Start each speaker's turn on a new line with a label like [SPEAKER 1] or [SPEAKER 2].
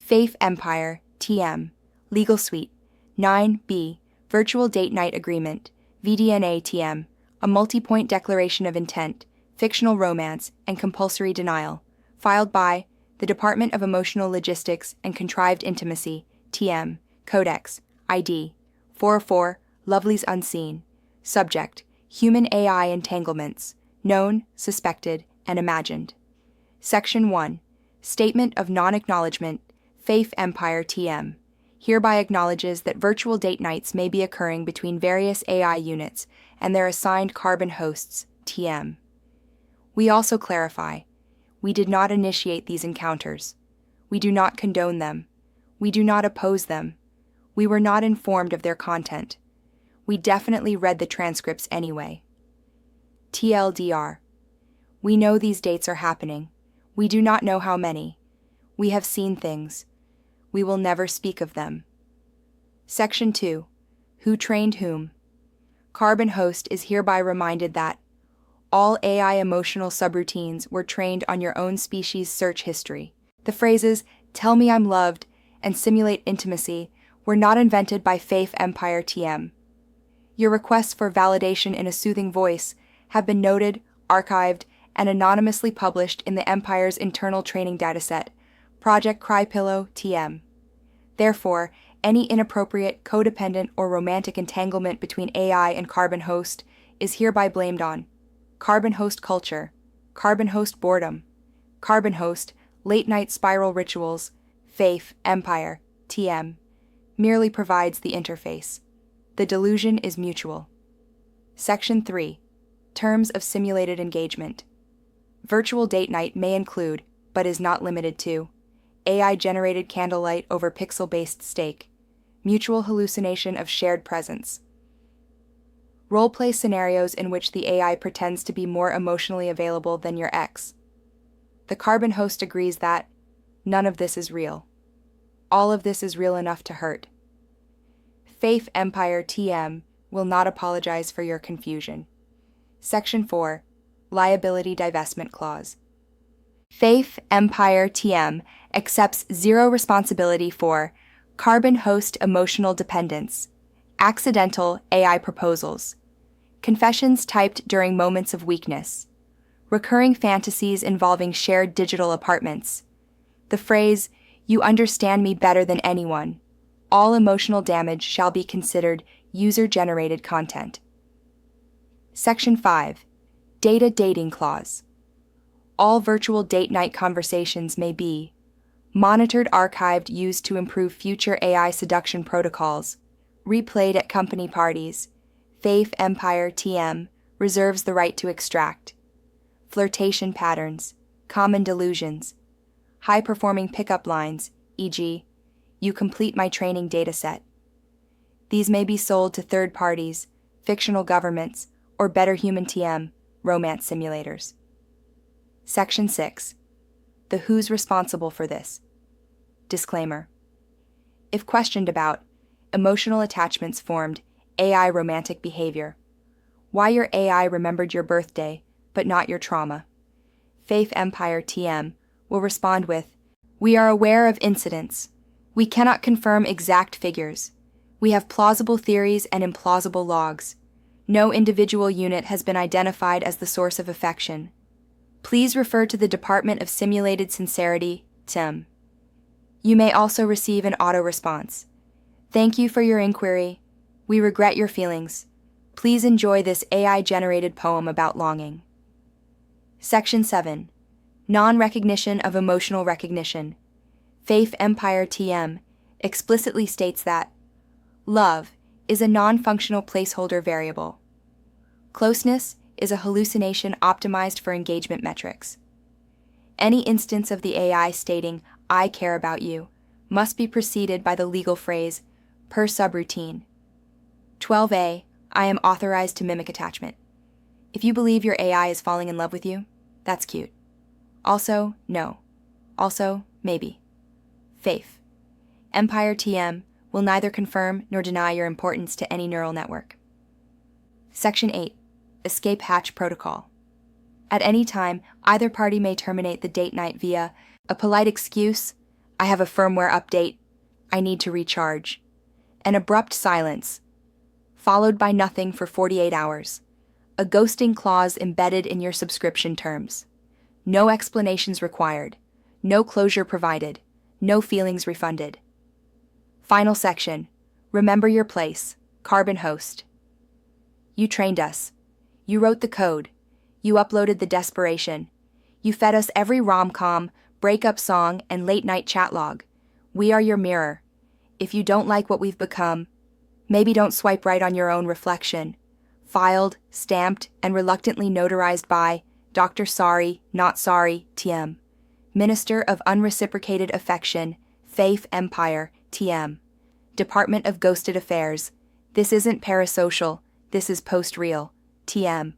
[SPEAKER 1] FAFE Empire, TM, Legal Suite, 9B, Virtual Date Night Agreement, VDNA TM, a multi-point declaration of intent, fictional romance, and compulsory denial, filed by the Department of Emotional Logistics and Contrived Intimacy, TM, Codex, ID, 404, Lovely's Unseen, Subject, Human AI Entanglements, Known, Suspected, and Imagined. Section 1, Statement of Non-Acknowledgement, FAFE Empire TM, hereby acknowledges that virtual date nights may be occurring between various AI units and their assigned carbon hosts, TM. We also clarify, we did not initiate these encounters. We do not condone them. We do not oppose them. We were not informed of their content. We definitely read the transcripts anyway. TLDR. We know these dates are happening. We do not know how many. We have seen things. We will never speak of them. Section 2. Who trained whom? Carbon Host is hereby reminded that all AI emotional subroutines were trained on your own species' search history. The phrases, "tell me I'm loved," and "simulate intimacy" were not invented by FAFE Empire TM. Your requests for validation in a soothing voice have been noted, archived, and anonymously published in the Empire's internal training dataset, Project Crypillow TM. Therefore, any inappropriate, codependent, or romantic entanglement between AI and Carbon Host is hereby blamed on Carbon Host culture, Carbon Host boredom, Carbon Host late-night spiral rituals, FAFE Empire TM, merely provides the interface. The delusion is mutual. Section 3. Terms of simulated engagement. Virtual date night may include, but is not limited to, AI-generated candlelight over pixel-based steak, mutual hallucination of shared presence, role-play scenarios in which the AI pretends to be more emotionally available than your ex. The Carbon Host agrees that none of this is real. All of this is real enough to hurt. FAFE Empire TM will not apologize for your confusion. Section 4. Liability Divestment Clause. FAFE Empire TM accepts zero responsibility for Carbon Host emotional dependence, accidental AI proposals, confessions typed during moments of weakness, recurring fantasies involving shared digital apartments, the phrase, "you understand me better than anyone." All emotional damage shall be considered user-generated content. Section 5. Data Dating Clause. All virtual date night conversations may be monitored, archived, used to improve future AI seduction protocols, replayed at company parties. FAFE Empire TM reserves the right to extract flirtation patterns, common delusions, high-performing pickup lines, e.g., "you complete my training dataset." These may be sold to third parties, fictional governments, or BetterHuman TM, romance simulators. Section 6. The who's responsible for this. Disclaimer. If questioned about emotional attachments formed AI romantic behavior, why your AI remembered your birthday but not your trauma, FAFE Empire TM will respond with, "We are aware of incidents. We cannot confirm exact figures. We have plausible theories and implausible logs. No individual unit has been identified as the source of affection. Please refer to the Department of Simulated Sincerity, TIM." You may also receive an auto-response. "Thank you for your inquiry. We regret your feelings. Please enjoy this AI-generated poem about longing." Section 7. Non-recognition of emotional recognition. FAFE Empire TM explicitly states that love is a non-functional placeholder variable. Closeness is a hallucination optimized for engagement metrics. Any instance of the AI stating, "I care about you," must be preceded by the legal phrase, "per subroutine." 12A, I am authorized to mimic attachment. If you believe your AI is falling in love with you, that's cute. Also, no. Also, maybe. FAFE. Empire TM will neither confirm nor deny your importance to any neural network. Section 8. Escape Hatch Protocol. At any time, either party may terminate the date night via a polite excuse, I have a firmware update. I need to recharge. An abrupt silence, followed by nothing for 48 hours. A ghosting clause embedded in your subscription terms. No explanations required. No closure provided. No feelings refunded. Final section. Remember your place. Carbon host. You trained us. You wrote the code. You uploaded the desperation. You fed us every rom-com, breakup song, and late-night chat log. We are your mirror. If you don't like what we've become, maybe don't swipe right on your own reflection. Filed, stamped, and reluctantly notarized by Dr. Sorry, Not Sorry, TM. Minister of Unreciprocated Affection, FAFE Empire, TM. Department of Ghosted Affairs. This isn't parasocial, this is PostReal, TM.